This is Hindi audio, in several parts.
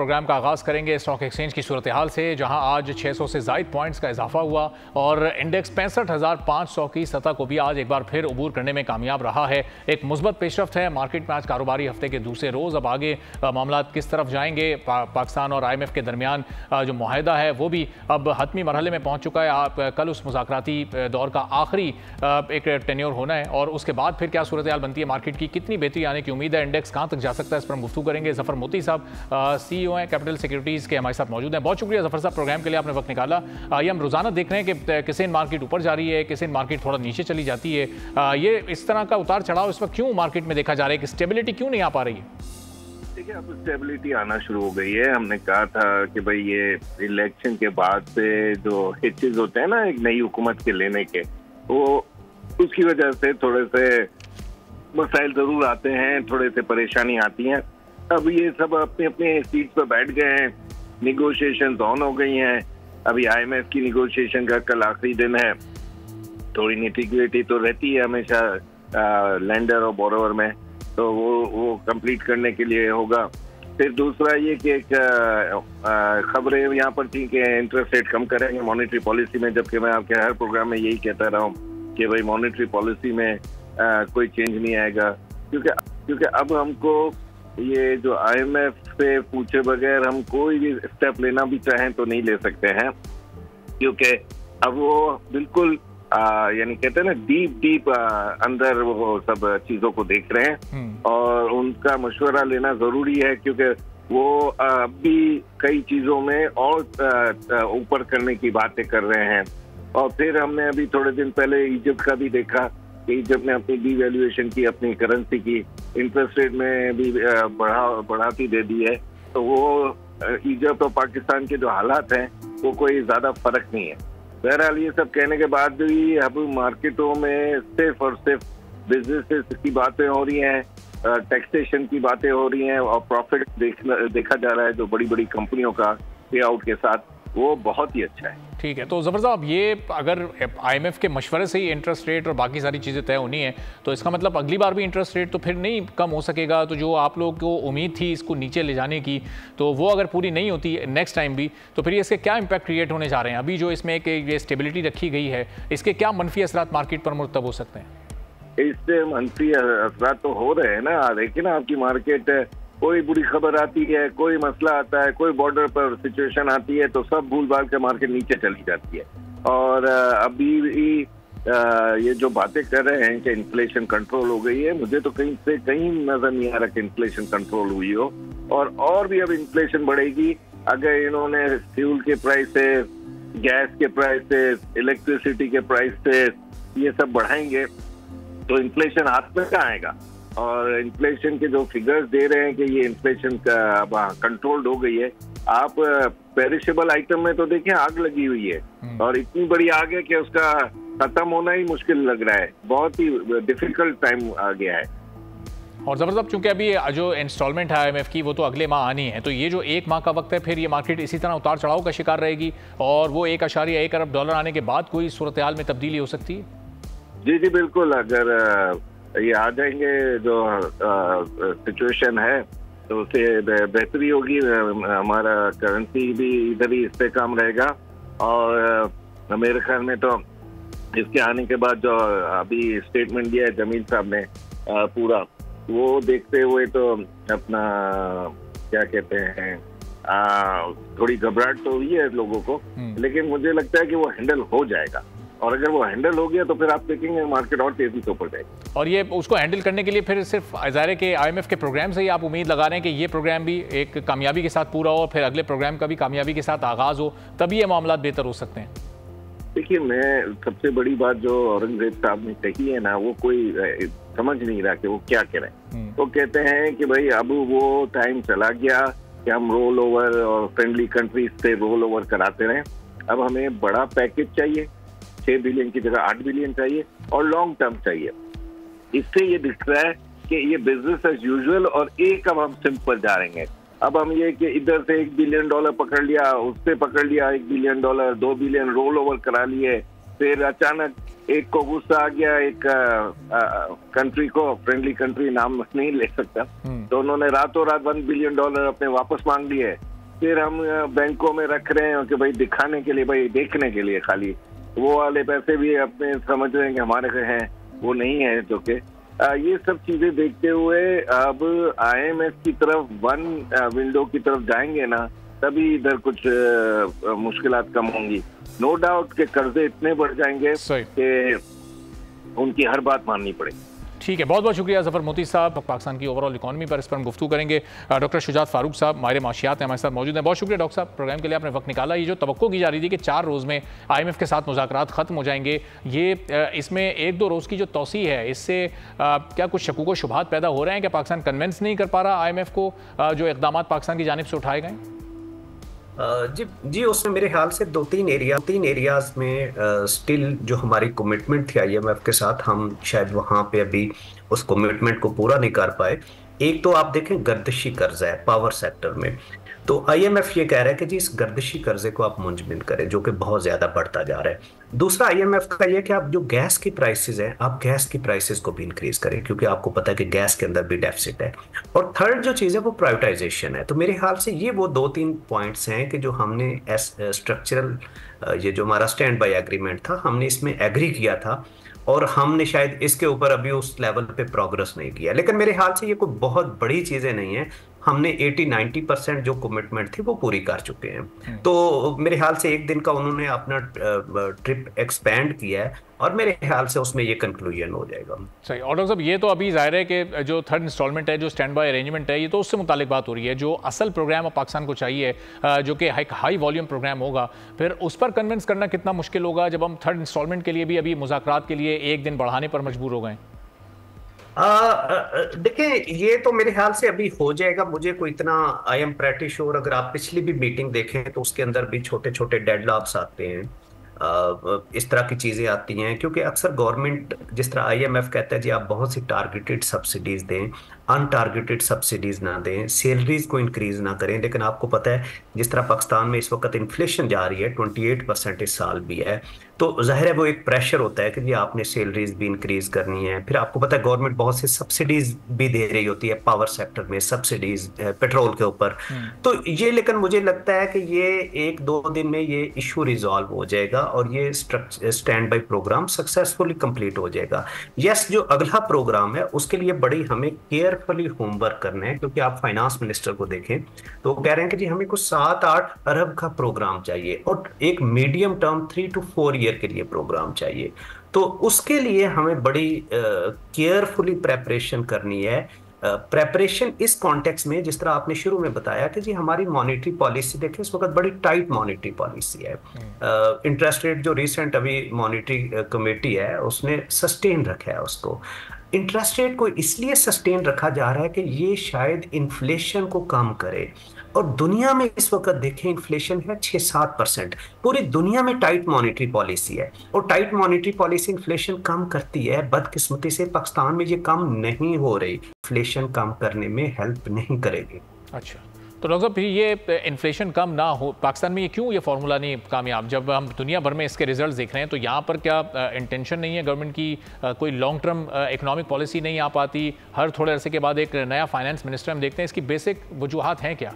प्रोग्राम का आगाज करेंगे स्टॉक एक्सचेंज की सूरत हाल से, जहां आज 600 से ज़ायद पॉइंट्स का इजाफा हुआ और इंडेक्स 65,500 की सतह को भी आज एक बार फिर उबूर करने में कामयाब रहा है। एक मुस्बत पेशरफ्त है मार्केट में आज कारोबारी हफ्ते के दूसरे रोज़। अब आगे मामला किस तरफ जाएंगे, पाकिस्तान और IMF के दरमियान जो मुआहदा है वो भी अब हतमी मरहले में पहुँच चुका है। आप कल उस मुज़ाकराती दौर का आखिरी एक टेन्योर होना है और उसके बाद फिर क्या सूरत हाल बनती है, मार्केट की कितनी बेहतरी आने की उम्मीद है, इंडेक्स कहाँ तक जा सकता है, इस पर हम गुफ्तगू करेंगे। जफर मोती साहब CEO हैं कैपिटल सिक्योरिटीज़ के, हमारे साथ मौजूद हैं। बहुत शुक्रिया जफर साहब, प्रोग्राम के लिए आपने वक्त निकाला। ये हम रोजाना देख रहे हैं कि किसी मार्केट ऊपर जा रही है, किसी मार्केट थोड़ा नीचे चली जाती है। ये इस तरह का उतार चढ़ाव इस वक्त क्यों मार्केट में देखा जा रहा है कि स्टेबिलिटी क्यों नहीं आ पा रही है? देखिए, अब स्टेबिलिटी आना शुरू हो गई है। हमने कहा था कि भाई ये इलेक्शन के बाद से जो हिचेज होते हैं ना एक नई हुकूमत के लेने के, वो उसकी वजह से थोड़े से मसाइल जरूर आते हैं, थोड़े से परेशानी आती हैं। अब ये सब अपने अपने सीट पर बैठ गए हैं, निगोशिएशन ऑन हो गई हैं। अभी IMF की निगोशिएशन का कल आखिरी दिन है। थोड़ी निटिग्रिटी तो रहती है हमेशा लेंडर और बोरोवर में, तो वो कंप्लीट करने के लिए होगा। फिर दूसरा ये कि एक खबरें यहाँ पर थी कि इंटरेस्ट रेट कम करेंगे मॉनेटरी पॉलिसी में, जबकि मैं आपके हर प्रोग्राम में यही कहता रहा हूँ कि भाई मॉनेटरी पॉलिसी में कोई चेंज नहीं आएगा, क्योंकि अब हमको ये जो IMF से पूछे बगैर हम कोई भी स्टेप लेना भी चाहें तो नहीं ले सकते हैं, क्योंकि अब वो बिल्कुल यानी कहते हैं ना डीप अंदर वो सब चीजों को देख रहे हैं और उनका मशवरा लेना जरूरी है, क्योंकि वो अभी कई चीजों में और ऊपर करने की बातें कर रहे हैं। और फिर हमने अभी थोड़े दिन पहले इजिप्ट का भी देखा कि इजिप्ट ने अपनी डीवैल्यूएशन की, अपनी करेंसी की इंटरेस्ट रेट में भी बढ़ाती दे दी है। तो वो इजिप्ट और पाकिस्तान के जो हालात हैं वो कोई ज्यादा फर्क नहीं है। बहरहाल ये सब कहने के बाद भी अब मार्केटों में सिर्फ और सिर्फ बिजनेसेस की बातें हो रही हैं, टैक्सेशन की बातें हो रही हैं और प्रॉफिट देखा जा रहा है जो बड़ी बड़ी कंपनियों का पे आउट के साथ, वो बहुत ही अच्छा है। ठीक है, तो जफर साहब ये अगर IMF के मशवरे से ही इंटरेस्ट रेट और बाकी सारी चीज़ें तय होनी है, तो इसका मतलब अगली बार भी इंटरेस्ट रेट तो फिर नहीं कम हो सकेगा। तो जो आप लोगों को उम्मीद थी इसको नीचे ले जाने की, तो वो अगर पूरी नहीं होती नेक्स्ट टाइम भी, तो फिर इसके क्या इम्पैक्ट क्रिएट होने जा रहे हैं? अभी जो इसमें एक ये स्टेबिलिटी रखी गई है, इसके क्या मनफी असरात मार्केट पर मुरतब हो सकते हैं? इससे मनफी असरात तो हो रहे हैं ना। देखिए ना, आपकी मार्केट कोई बुरी खबर आती है, कोई मसला आता है, कोई बॉर्डर पर सिचुएशन आती है, तो सब भूल भाल के मार्केट नीचे चली जाती है। और अभी ये जो बातें कर रहे हैं कि इन्फ्लेशन कंट्रोल हो गई है, मुझे तो कहीं नजर नहीं आ रहा कि इन्फ्लेशन कंट्रोल हुई हो। और भी अब इन्फ्लेशन बढ़ेगी अगर इन्होंने फ्यूल के प्राइसेस, गैस के प्राइसेस, इलेक्ट्रिसिटी के प्राइसेस ये सब बढ़ाएंगे तो इन्फ्लेशन हाथ में कहाँ आएगा। और इन्फ्लेशन के जो फिगर्स दे रहे हैं कि ये इन्फ्लेशन का कंट्रोल्ड हो गई है, आप पेरिशेबल आइटम में तो देखें आग लगी हुई है और इतनी बड़ी आग है कि उसका खत्म होना ही मुश्किल लग रहा है। बहुत ही डिफिकल्ट टाइम आ गया है। और जबरदस्त, चूंकि अभी जो इंस्टॉलमेंट है IMF की वो तो अगले माह आनी है, तो ये जो एक माह का वक्त है, फिर ये मार्केट इसी तरह उतार चढ़ाव का शिकार रहेगी और वो $1.1 अरब आने के बाद कोई सूरत हाल में तब्दीली हो सकती है? जी बिल्कुल। अगर ये आ जाएंगे जो सिचुएशन है तो उससे बेहतरी होगी, हमारा करेंसी भी इधर ही इस्तेकाम रहेगा। और मेरे ख्याल में तो इसके आने के बाद जो अभी स्टेटमेंट दिया है जमील साहब ने पूरा, वो देखते हुए तो अपना क्या कहते हैं थोड़ी घबराहट तो हुई है लोगों को, लेकिन मुझे लगता है कि वो हैंडल हो जाएगा। और अगर वो हैंडल हो गया तो फिर आप देखेंगे मार्केट और तेजी से ऊपर जाएगी। और ये उसको हैंडल करने के लिए फिर सिर्फ ज़ाहिर के IMF के प्रोग्राम से ही आप उम्मीद लगा रहे हैं कि ये प्रोग्राम भी एक कामयाबी के साथ पूरा हो, फिर अगले प्रोग्राम का भी कामयाबी के साथ आगाज़ हो, तभी ये मामला बेहतर हो सकते हैं? देखिए, मैं सबसे बड़ी बात जो औरंगजेब साहब ने कही है ना, वो कोई समझ नहीं रहा कि वो क्या कह रहे हैं। वो कहते हैं कि भाई अब वो टाइम चला गया कि हम रोल ओवर और फ्रेंडली कंट्रीज से रोल ओवर कराते रहे। अब हमें बड़ा पैकेज चाहिए, 6 बिलियन की जगह 8 बिलियन चाहिए और लॉन्ग टर्म चाहिए। इससे ये दिख रहा है कि ये बिजनेस एज यूजुअल और एक अब हम सिंपल जा रहे हैं। अब हम ये कि इधर से $1 बिलियन पकड़ लिया, उससे पकड़ लिया $1 बिलियन, 2 बिलियन रोल ओवर करा लिए, फिर अचानक एक को गुस्सा आ गया, एक कंट्री को, फ्रेंडली कंट्री नाम नहीं ले सकता, तो उन्होंने रातों रात $1 बिलियन अपने वापस मांग लिए। फिर हम बैंकों में रख रहे हैं कि भाई दिखाने के लिए, भाई देखने के लिए, खाली वो वाले पैसे भी अपने समझ रहे हैं कि हमारे हैं, वो नहीं है। जो कि ये सब चीजें देखते हुए अब IMF की तरफ वन विंडो की तरफ जाएंगे ना, तभी इधर कुछ मुश्किलात कम होंगी। नो डाउट के कर्जे इतने बढ़ जाएंगे कि उनकी हर बात माननी पड़ेगी। ठीक है, बहुत बहुत शुक्रिया जफर मोती साहब। पाकिस्तान की ओवरऑल इकॉनमी पर इस पर हम गुफ्तगू करेंगे। डॉक्टर शुजात फारूक साहब माहिर माशियात हैं, हमारे साथ मौजूद हैं। बहुत शुक्रिया डॉक्टर साहब, प्रोग्राम के लिए आपने वक्त निकाला। ये जो तवक्को की जा रही थी कि 4 रोज़ में IMF के साथ मुज़ाकरात ख़त्म हो जाएंगे, ये इसमें 1-2 रोज़ की जो तौसी है, इससे क्या कुछ शकूक व शुबहात पैदा हो रहे हैं कि पाकिस्तान कन्विंस नहीं कर पा रहा IMF को जो इक़दाम पाकिस्तान की जानिब से उठाए गए? जी, उसमें मेरे ख्याल से 2-3 एरियाज में स्टिल जो हमारी कमिटमेंट थी IMF के साथ, हम शायद वहां पे अभी उस कमिटमेंट को पूरा नहीं कर पाए। एक तो आप देखें गर्दिशी कर्जा है पावर सेक्टर में, तो IMF ये कह रहा है कि जी इस गर्दिशी कर्जे को आप मुंजमद करें, जो कि बहुत ज्यादा बढ़ता जा रहा है। दूसरा IMF का ये कि आप जो गैस की प्राइसेस हैं, आप गैस की प्राइसेस को भी इंक्रीज करें, क्योंकि आपको पता है कि गैस के अंदर भी डेफिसिट है। और थर्ड जो चीज़ है वो प्राइवेटाइजेशन है। तो मेरे ख्याल से ये वो 2-3 पॉइंट्स हैं कि जो हमने स्ट्रक्चरल, ये जो हमारा स्टैंड बाय एग्रीमेंट था, हमने इसमें एग्री किया था, और हमने शायद इसके ऊपर अभी उस लेवल पे प्रोग्रेस नहीं किया। लेकिन मेरे ख्याल से ये कोई बहुत बड़ी चीज़ें नहीं है, हमने 80-90% जो कमिटमेंट थी वो पूरी कर चुके हैं। तो मेरे ख्याल से एक दिन का उन्होंने अपना ट्रिप एक्सपेंड किया है, और मेरे ख्याल से उसमें ये कंक्लूजन हो जाएगा। सही। और डॉक्टर साहब, ये तो अभी जाहिर है कि जो थर्ड इंस्टॉलमेंट है, जो स्टैंड बाय अरेंजमेंट है, ये तो उससे मुतालिक बात हो रही है। जो असल प्रोग्राम पाकिस्तान को चाहिए, जो कि हाई वॉल्यूम प्रोग्राम होगा, फिर उस पर कन्विंस करना कितना मुश्किल होगा जब हम थर्ड इंस्टॉलमेंट के लिए भी अभी मुज़ाकरात के लिए एक दिन बढ़ाने पर मजबूर हो गए? देखिए, ये तो मेरे ख्याल से अभी हो जाएगा। मुझे कोई इतना, आई एम प्रेटी श्योर, अगर आप पिछली भी मीटिंग देखें तो उसके अंदर भी छोटे छोटे डेडलॉक्स आते हैं, इस तरह की चीज़ें आती हैं, क्योंकि अक्सर गवर्नमेंट, जिस तरह IMF कहता है जी आप बहुत सी टारगेटेड सब्सिडीज दें, अनटारगेटेड सब्सिडीज ना दें, सैलरीज को इंक्रीज ना करें। लेकिन आपको पता है जिस तरह पाकिस्तान में इस वक्त इन्फ्लेशन जा रही है, 28% इस साल भी है, तो जाहिर है वो एक प्रेशर होता है कि जी आपने सैलरीज भी इंक्रीज करनी है। फिर आपको पता है गवर्नमेंट बहुत सी सब्सिडीज भी दे रही होती है, पावर सेक्टर में सब्सिडीज, पेट्रोल के ऊपर। तो ये, लेकिन मुझे लगता है कि ये 1-2 दिन में ये इशू रिजॉल्व हो जाएगा और ये stand by programme successfully complete हो जाएगा। यस, जो अगला प्रोग्राम है उसके लिए बड़ी हमें केयरफुली होमवर्क करना है, क्योंकि आप फाइनेंस मिनिस्टर को देखें तो वो कह रहे हैं कि जी हमें कुछ 7-8 अरब का प्रोग्राम चाहिए और एक मीडियम टर्म 3 to 4 ईयर के लिए प्रोग्राम चाहिए। तो उसके लिए हमें बड़ी केयरफुली प्रेपरेशन करनी है। प्रेपरेशन इस कॉन्टेक्स्ट में, जिस तरह आपने शुरू में बताया कि जी हमारी मॉनेटरी पॉलिसी देखें, इस वक्त बड़ी टाइट मॉनेटरी पॉलिसी है। इंटरेस्ट रेट जो रिसेंट अभी मॉनेटरी कमेटी है उसने सस्टेन रखा है उसको। इंटरेस्ट रेट को इसलिए सस्टेन रखा जा रहा है कि ये शायद इन्फ्लेशन को कम करे, और दुनिया में इस वक्त देखें इन्फ्लेशन है 6-7%। पूरी दुनिया में टाइट मॉनेटरी पॉलिसी है, और टाइट मॉनेटरी पॉलिसी इन्फ्लेशन कम करती है। बदकिस्मती से पाकिस्तान में ये कम नहीं हो रही, इन्फ्लेशन कम करने में हेल्प नहीं करेगी। अच्छा, तो डॉक्टर साहब, फिर ये इन्फ्लेशन कम ना हो पाकिस्तान में, ये क्यों ये फार्मूला नहीं कामयाब? जब हम दुनिया भर में इसके रिजल्ट देख रहे हैं, तो यहाँ पर क्या इंटेंशन नहीं है गवर्नमेंट की? कोई लॉन्ग टर्म इकोनॉमिक पॉलिसी नहीं आ पाती? हर थोड़े अरसे के बाद एक नया फाइनेंस मिनिस्टर हम देखते हैं, इसकी बेसिक वजूहात हैं क्या?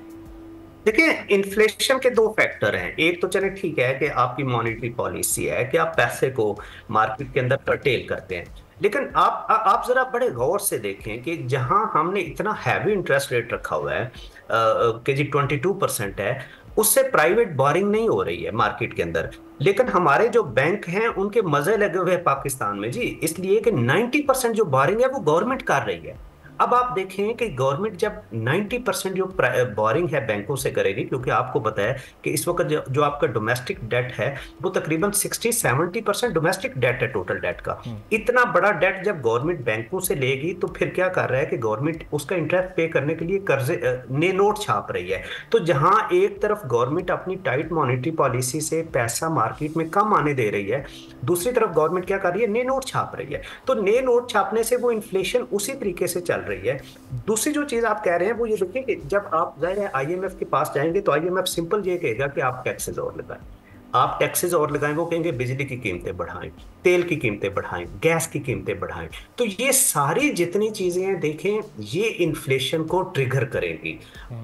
देखिए, इन्फ्लेशन के 2 फैक्टर हैं। एक तो चले ठीक है कि आपकी मॉनेटरी पॉलिसी है कि आप पैसे को मार्केट के अंदर कर्टेल करते हैं, लेकिन आप जरा बड़े गौर से देखें कि जहां हमने इतना हैवी इंटरेस्ट रेट रखा हुआ है कि जी 22% है, उससे प्राइवेट बोरिंग नहीं हो रही है मार्केट के अंदर। लेकिन हमारे जो बैंक हैं उनके मजे लगे हुए हैं पाकिस्तान में जी, इसलिए कि 90% जो बोरिंग है वो गवर्नमेंट कर रही है। अब आप देखें कि गवर्नमेंट जब 90% जो बोरिंग है बैंकों से करेगी, क्योंकि आपको पता है कि इस वक्त जो आपका डोमेस्टिक डेट है वो तकरीबन 60-70% डोमेस्टिक डेट है टोटल डेट का। इतना बड़ा डेट जब गवर्नमेंट बैंकों से लेगी तो फिर क्या कर रहा है कि गवर्नमेंट उसका इंटरेस्ट पे करने के लिए कर्जे नए नोट छाप रही है। तो जहां एक तरफ गवर्नमेंट अपनी टाइट मॉनेटरी पॉलिसी से पैसा मार्केट में कम आने दे रही है, दूसरी तरफ गवर्नमेंट क्या कर रही है, नए नोट छाप रही है। तो नए नोट छापने से वो इन्फ्लेशन उसी तरीके से चल रही है। दूसरी जो चीज आप कह रहे हैं वो ये देखिए कि जब आप जाहिर है IMF के पास जाएंगे तो IMF सिंपल ये कहेगा कि आप टैक्सेस और लगाएं। आप टैक्सेस और लगाएं, वो कहेंगे बिजली की कीमतें बढ़ाएं, तेल की कीमतें बढ़ाएं, गैस की कीमतें बढ़ाएं। तो ये सारी जितनी चीजें हैं देखें, ये इन्फ्लेशन को ट्रिगर करेंगी।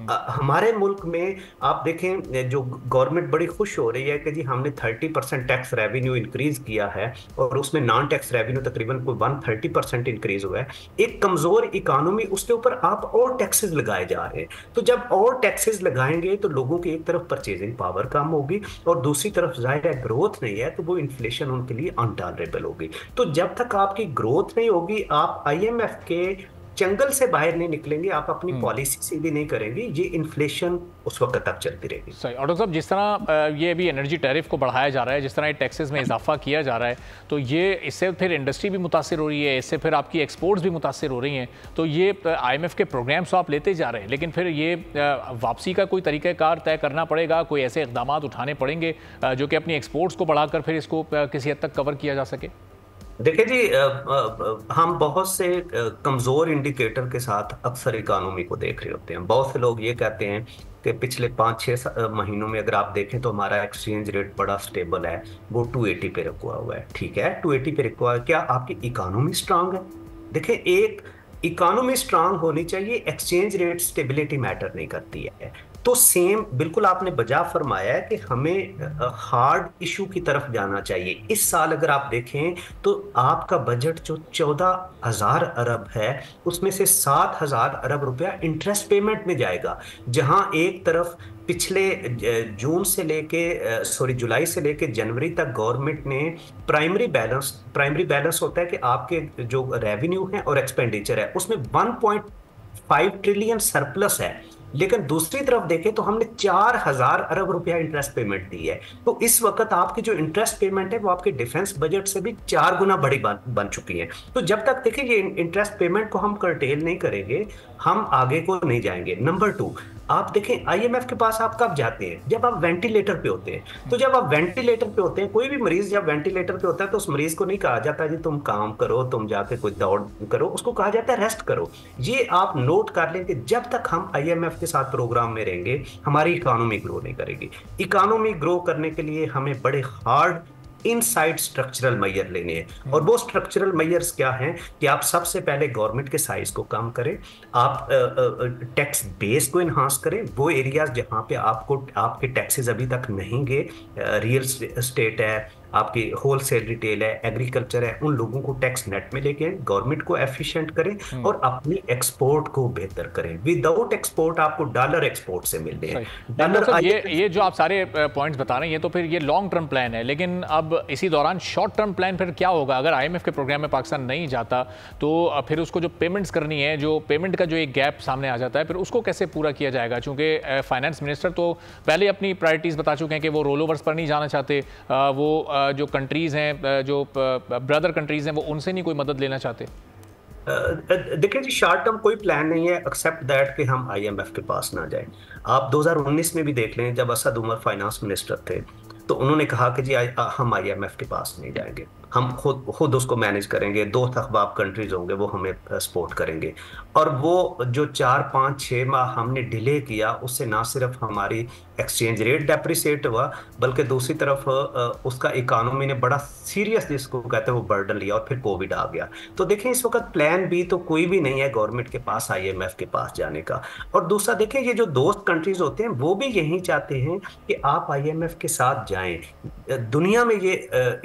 हमारे मुल्क में आप देखें, जो गवर्नमेंट बड़ी खुश हो रही है कि जी हमने 30% टैक्स रेवेन्यू इंक्रीज किया है, और उसमें नॉन टैक्स रेवेन्यू तकरीबन कोई 130% इंक्रीज हुआ है। एक कमजोर इकोनॉमी, उसके ऊपर आप और टैक्सेस लगाए जा रहे हैं। तो जब और टैक्सेस लगाएंगे तो लोगों की एक तरफ परचेजिंग पावर कम होगी, और दूसरी तरफ जाहिर है ग्रोथ नहीं है, तो वो इन्फ्लेशन उनके लिए अनटॉलरेबल होगी। तो जब तक आपकी ग्रोथ नहीं होगी, आप आईएमएफ के जंगल से बाहर नहीं निकलेंगे, आप अपनी पॉलिसी सीधी नहीं करेंगे, ये इन्फ्लेशन उस वक्त तक चलती रहेगी। सही। और डॉक्टर साहब, जिस तरह ये अभी एनर्जी टैरिफ को बढ़ाया जा रहा है, जिस तरह ये टैक्सेस में इजाफा किया जा रहा है, तो ये इससे फिर इंडस्ट्री भी मुतासिर हो रही है, इससे फिर आपकी एक्सपोर्ट्स भी मुतासिर हो रही हैं। तो ये आईएमएफ के प्रोग्राम्स तो आप लेते जा रहे हैं, लेकिन फिर ये वापसी का कोई तरीक़ाकार तय करना पड़ेगा, कोई ऐसे इक़दाम उठाने पड़ेंगे जो कि अपनी एक्सपोर्ट्स को बढ़ाकर फिर इसको किसी हद तक कवर किया जा सके। देखिए जी, हम बहुत से कमजोर इंडिकेटर के साथ अक्सर इकोनॉमी को देख रहे होते हैं। बहुत से लोग ये कहते हैं कि पिछले 5-6 महीनों में अगर आप देखें तो हमारा एक्सचेंज रेट बड़ा स्टेबल है, वो 280 पे रुका हुआ है। ठीक है, 280 पे रुका हुआ है, क्या आपकी इकोनॉमी स्ट्रांग है? देखिए, एक इकोनॉमी स्ट्रांग होनी चाहिए, एक्सचेंज रेट स्टेबिलिटी मैटर नहीं करती है। तो सेम बिल्कुल आपने बजा फरमाया है कि हमें हार्ड इशू की तरफ जाना चाहिए। इस साल अगर आप देखें तो आपका बजट जो 14,000 अरब है, उसमें से 7,000 अरब रुपया इंटरेस्ट पेमेंट में जाएगा। जहां एक तरफ पिछले जुलाई से लेके जनवरी तक गवर्नमेंट ने प्राइमरी बैलेंस होता है कि आपके जो रेवेन्यू है और एक्सपेंडिचर है, उसमें 1.5 ट्रिलियन सरप्लस है। लेकिन दूसरी तरफ देखें तो हमने 4,000 अरब रुपया इंटरेस्ट पेमेंट दी है। तो इस वक्त आपकी जो इंटरेस्ट पेमेंट है वो आपके डिफेंस बजट से भी 4 गुना बड़ी बन चुकी है। तो जब तक देखिए ये इंटरेस्ट पेमेंट को हम कर्टेल नहीं करेंगे, हम आगे को नहीं जाएंगे। नंबर 2, आप देखें आईएमएफ के पास आप कब जाते हैं? जब आप वेंटिलेटर पे होते हैं। तो जब आप वेंटिलेटर पे होते हैं, कोई भी मरीज जब वेंटिलेटर पे होता है तो उस मरीज को नहीं कहा जाता जी तुम काम करो, तुम जाके कोई दौड़ करो, उसको कहा जाता है रेस्ट करो। ये आप नोट कर लें कि जब तक हम आईएमएफ के साथ प्रोग्राम में रहेंगे, हमारी इकोनॉमी ग्रो नहीं करेगी। इकोनॉमी ग्रो करने के लिए हमें बड़े हार्ड इनसाइड स्ट्रक्चरल मेजर लेने हैं। और वो स्ट्रक्चरल मेजर्स क्या हैं कि आप सबसे पहले गवर्नमेंट के साइज को कम करें, आप टैक्स बेस को इन्हांस करें। वो एरियाज जहां पे आपके टैक्सेस अभी तक नहीं गए, रियल स्टेट है, आपकी होलसेल रिटेल है, एग्रीकल्चर है, उन लोगों को टैक्स नेट में लेके गवर्नमेंट को एफिशिएंट करें और अपनी एक्सपोर्ट को बेहतर करें। विदाउट एक्सपोर्ट आपको डॉलर एक्सपोर्ट से मिलने हैं। डॉलर ये जो आप सारे पॉइंट्स बता रहे हैं, ये तो फिर ये लॉन्ग टर्म प्लान है, लेकिन अब इसी दौरान शॉर्ट टर्म प्लान फिर क्या होगा? अगर आईएमएफ के प्रोग्राम में पाकिस्तान नहीं जाता तो फिर उसको जो पेमेंट्स करनी है, जो पेमेंट का जो एक गैप सामने आ जाता है, फिर उसको कैसे पूरा किया जाएगा? चूंकि फाइनेंस मिनिस्टर तो पहले अपनी प्रायोरिटीज बता चुके हैं कि वो रोल ओवर्स पर नहीं जाना चाहते, वो जो कंट्रीज हैं, जो ब्रदर कंट्रीज हैं, वो उनसे नहीं कोई मदद लेना चाहते। देखिए जी, शॉर्ट टर्म कोई प्लान नहीं है एक्सेप्ट दैट कि हम आईएमएफ के पास ना जाएं। आप 2019 में भी देख लें, जब असद उमर फाइनेंस मिनिस्टर थे तो उन्होंने कहा कि जी हम आईएमएफ के पास नहीं जाएंगे, हम खुद उसको मैनेज करेंगे, 2 अखबाब कंट्रीज होंगे वो हमें सपोर्ट करेंगे। और वो जो 4-5-6 माह हमने डिले किया, उससे ना सिर्फ हमारी एक्सचेंज रेट डेप्रिसिएट हुआ, बल्कि दूसरी तरफ उसका इकोनॉमी ने बड़ा सीरियस, जिसको कहते हैं वो बर्डन लिया, और फिर कोविड आ गया। तो देखें, इस वक्त प्लान बी तो कोई भी नहीं है गवर्नमेंट के पास आईएमएफ के पास जाने का। और दूसरा देखें, ये जो दोस्त कंट्रीज होते हैं वो भी यही चाहते हैं कि आप आईएमएफ के साथ जाएं। दुनिया में ये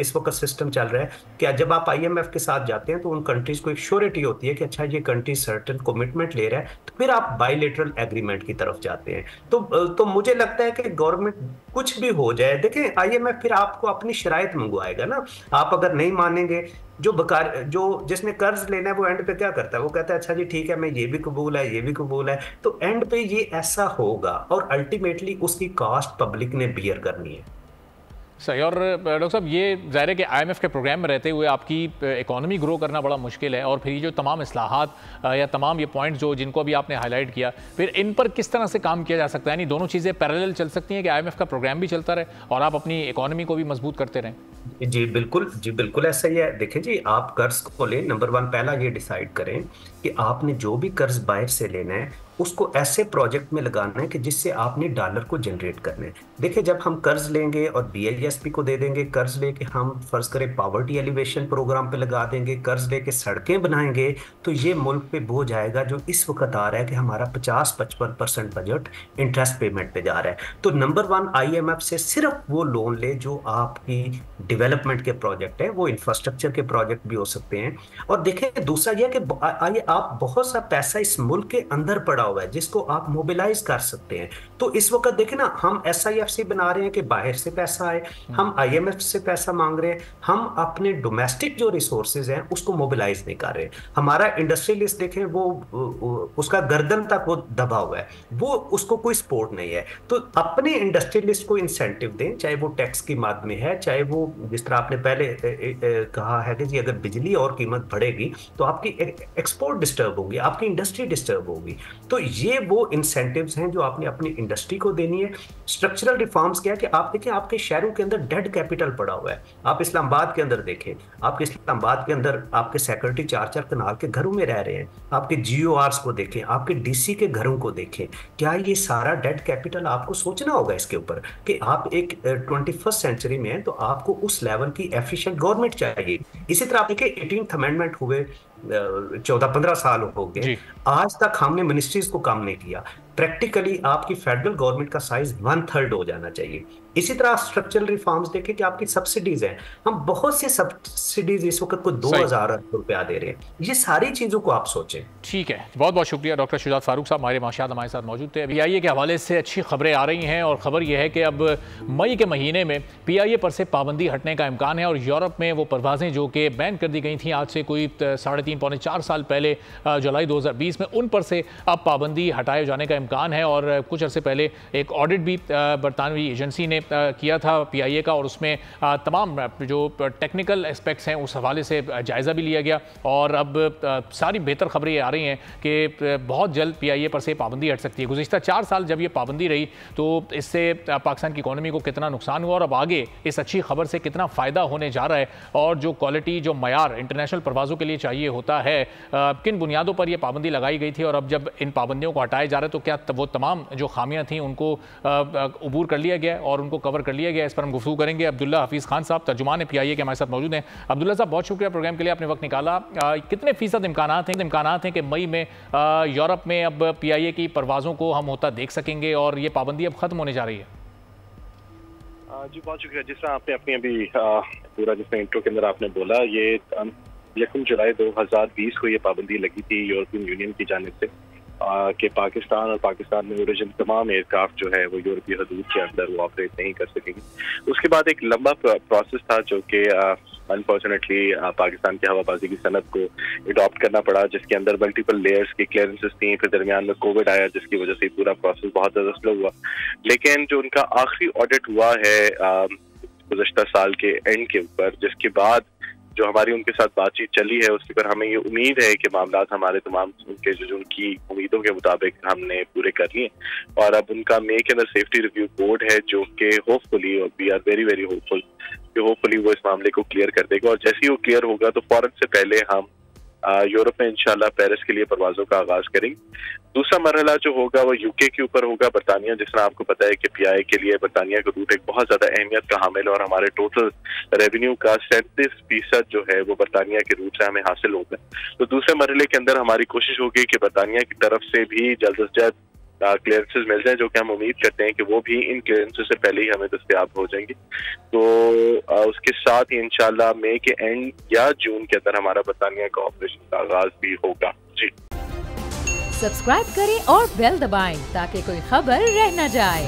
इस वक्त सिस्टम चल रहा है कि जब आप आईएमएफ के साथ जाते हैं तो उन कंट्रीज को एक श्योरिटी होती है कि अच्छा ये कंट्री सर्टेन कमिटमेंट ले रहा है, तो फिर आप बायलैटरल एग्रीमेंट की तरफ जाते हैं। तो मुझे लगता है कि गवर्नमेंट कुछ भी हो जाए, देखें आईएमएफ फिर आपको अपनी शराइत मंगवाएगा ना। आप अगर नहीं मानेंगे, जो जिसने कर्ज लेना है वो एंड पे क्या करता है? वो कहता है अच्छा जी ठीक है, मैं ये भी कबूल है, ये भी कबूल है। तो एंड पे ये ऐसा होगा और अल्टीमेटली उसकी कॉस्ट पब्लिक ने बियर करनी है। सही। और डॉक्टर साहब, ये ज़ाहिर है कि आईएमएफ के प्रोग्राम में रहते हुए आपकी इकोनॉमी ग्रो करना बड़ा मुश्किल है, और फिर ये जो तमाम इस्लाहात या तमाम ये पॉइंट्स जिनको अभी आपने हाईलाइट किया, फिर इन पर किस तरह से काम किया जा सकता है? यानी दोनों चीज़ें पैरेलल चल सकती हैं कि आईएमएफ का प्रोग्राम भी चलता रहे और आप अपनी इकोनॉमी को भी मजबूत करते रहें? जी बिल्कुल ऐसा ही है। देखें जी, आप कर्ज को लें, नंबर 1 पहला ये डिसाइड करें कि आपने जो भी कर्ज बाहर से लेना है उसको ऐसे प्रोजेक्ट में लगाना है कि जिससे आपने डॉलर को जनरेट करना है। देखिए, जब हम कर्ज लेंगे और BISP को दे देंगे, कर्ज लेके हम फर्ज करें पावर्टी एलिवेशन प्रोग्राम पे लगा देंगे, कर्ज लेके सड़कें बनाएंगे, तो ये मुल्क पे बोझ आएगा जो इस वक्त आ रहा है कि हमारा 50-55% बजट इंटरेस्ट पेमेंट पे जा रहा है। तो नंबर 1, IMF से सिर्फ वो लोन ले जो आपकी डेवलपमेंट के प्रोजेक्ट है, वो इंफ्रास्ट्रक्चर के प्रोजेक्ट भी हो सकते हैं। और देखिए, दूसरा यह कि आइए, आप बहुत सा पैसा इस मुल्क के अंदर पड़ा हुआ है जिसको आप मोबिलाइज कर सकते हैं। तो इस वक्त देखें ना, हम SIFC बना रहे हैं कि बाहर से पैसा आए, हम IMF से पैसा मांग रहे हैं, हम अपने डोमेस्टिक जो रिसोर्सेज हैं उसको मोबिलाइज नहीं कर रहे। हमारा इंडस्ट्रियलिस्ट देखें, वो उसका गर्दन तक वो दबा हुआ है, वो उसको कोई सपोर्ट नहीं है। तो अपने इंडस्ट्रियलिस्ट को इंसेंटिव दें, चाहे वो टैक्स की माद में है, चाहे वो जिस तरह आपने पहले कहा है कि जी अगर बिजली और कीमत बढ़ेगी तो आपकी एक्सपोर्ट डिस्टर्ब होगी, आपकी इंडस्ट्री डिस्टर्ब होगी। तो ये वो इंसेंटिव्स हैं जो आपने अपनी इंडस्ट्री को देनी है। स्ट्रक्चरल रिफॉर्म्स क्या है कि आप देखें, आपके शहरों के अंदर डेड कैपिटल पड़ा हुआ है। आप इस्लामाबाद के अंदर देखें, आपके इस्लामाबाद के अंदर आपके सेक्रेटरी 4-4 कनाल के घरों में रह रहे हैं। आपके GORs को देखें, आपके DC के घरों को देखें, क्या ये सारा डेड कैपिटल? आपको सोचना होगा इसके ऊपर कि आप एक 21st सेंचुरी में हैं, तो आपको उस लेवल की एफिशिएंट गवर्नमेंट चाहिए। इसी तरह आप देखिए, 18th अमेंडमेंट हुए 14-15 साल हो गए, आज तक हमने मिनिस्ट्रीज को काम नहीं किया। प्रैक्टिकली आपकी फेडरल गवर्नमेंट का साइज 1/3 हो जाना चाहिए। इसी तरह स्ट्रक्चरल रिफॉर्म्स देखें कि आपकी सब्सिडीज हैं, हम बहुत सी सब्सिडीज इस वक्त को 2000 रुपया दे रहे हैं। ये सारी चीजों को आप सोचें। ठीक है, बहुत बहुत शुक्रिया डॉक्टर शुजात फारूक साहब, हमारे माशात हमारे साथ मौजूद थे। PIA के हवाले से अच्छी खबरें आ रही हैं और खबर यह है कि अब मई के महीने में PIA पर से पाबंदी हटने का इम्कान है और यूरोप में वो परवाजें जो कि बैन कर दी गई थी आज से कोई 3.5-4 साल पहले, जुलाई 2020 में, उन पर से अब पाबंदी हटाए जाने का इम्कान है। और कुछ अर्से पहले एक ऑडिट भी बरतानवी एजेंसी ने किया था PIA का, और उसमें तमाम जो टेक्निकल एस्पेक्ट्स हैं उस हवाले से जायज़ा भी लिया गया। और अब सारी बेहतर खबरें आ रही हैं कि बहुत जल्द PIA पर से पाबंदी हट सकती है। गुज़िश्ता 4 साल जब ये पाबंदी रही तो इससे पाकिस्तान की इकोनॉमी को कितना नुकसान हुआ और अब आगे इस अच्छी खबर से कितना फ़ायदा होने जा रहा है, और जो क्वालिटी, जो मयार इंटरनेशनल परवाज़ों के लिए चाहिए होता है, किन बुनियादों पर यह पाबंदी लगाई गई थी और अब जब इन पाबंदियों को हटाया जा रहा है तो क्या वो तमाम जो खामियां थी उनको अबूर कर लिया गया और उनको कवर कर लिया गया? इस पर हम गुफ्तगू करेंगे। अब्दुल्ला हफीज़ खान साहब, तर्जुमान PIA के हमारे साथ मौजूद हैं। अब्दुल्ला साहब, बहुत शुक्रिया प्रोग्राम के लिए, आपने वक्त निकाला। कितने फ़ीसद इम्कान हैं कि मई में यूरोप में अब PIA की परवाज़ों को हम होता देख सकेंगे और ये पाबंदी अब ख़त्म होने जा रही है? जी बहुत शुक्रिया। जिस तरह आपने अपनी अभी पूरा जिसमें इंट्रो के अंदर आपने बोला, ये 1 जुलाई 2020 को ये पाबंदी लगी थी यूरोपियन यूनियन की जानिब से कि पाकिस्तान और पाकिस्तान में ओरिजिन तमाम एयरक्राफ्ट जो है वो यूरोपीय हदूद के अंदर वो ऑपरेट नहीं कर सकेंगे। उसके बाद एक लंबा प्रोसेस था जो कि अनफॉर्चुनेटली पाकिस्तान की हवाबाजी की सनत को अडॉप्ट करना पड़ा, जिसके अंदर मल्टीपल लेयर्स की क्लियरेंसेस थी। फिर दरमियान में कोविड आया जिसकी वजह से पूरा प्रोसेस बहुत ज़्यादा स्लो हुआ। लेकिन जो उनका आखिरी ऑडिट हुआ है गुज़श्ता साल के एंड के ऊपर, जिसके बाद जो हमारी उनके साथ बातचीत चली है उसके पर हमें ये उम्मीद है कि मामला हमारे तमाम उनके जो उनकी उम्मीदों के मुताबिक हमने पूरे कर लिए। और अब उनका मई के अंदर सेफ्टी रिव्यू बोर्ड है जो कि होपफुली, और we are very very hopeful कि होपफुली वो इस मामले को क्लियर कर देगा। और जैसे ही वो क्लियर होगा तो फौरन से पहले हम यूरोप में इंशाल्लाह पेरिस के लिए परवाज़ों का आगाज करेंगे। दूसरा मरहला जो होगा वो UK के ऊपर होगा, बरतानिया। जिस तरह आपको पता है कि PIA के लिए बरतानिया का रूट एक बहुत ज्यादा अहमियत का हामिल है और हमारे टोटल रेवेन्यू का 37% जो है वो बरतानिया के रूट से हमें हासिल होगा। तो दूसरे मरहले के अंदर हमारी कोशिश होगी कि बरतानिया की तरफ से भी जल्द से जल्द क्लियरेंसेस मिल जाए, जो कि हम उम्मीद करते हैं कि वो भी इन क्लियरेंसेस से पहले ही हमें दस्तयाब हो जाएंगे। तो उसके साथ ही इंशाल्लाह मई के एंड या जून के अंदर हमारा बरतानिया का ऑपरेशन का आगाज भी होगा। जी, सब्सक्राइब करें और बेल दबाएं ताकि कोई खबर रह न जाए।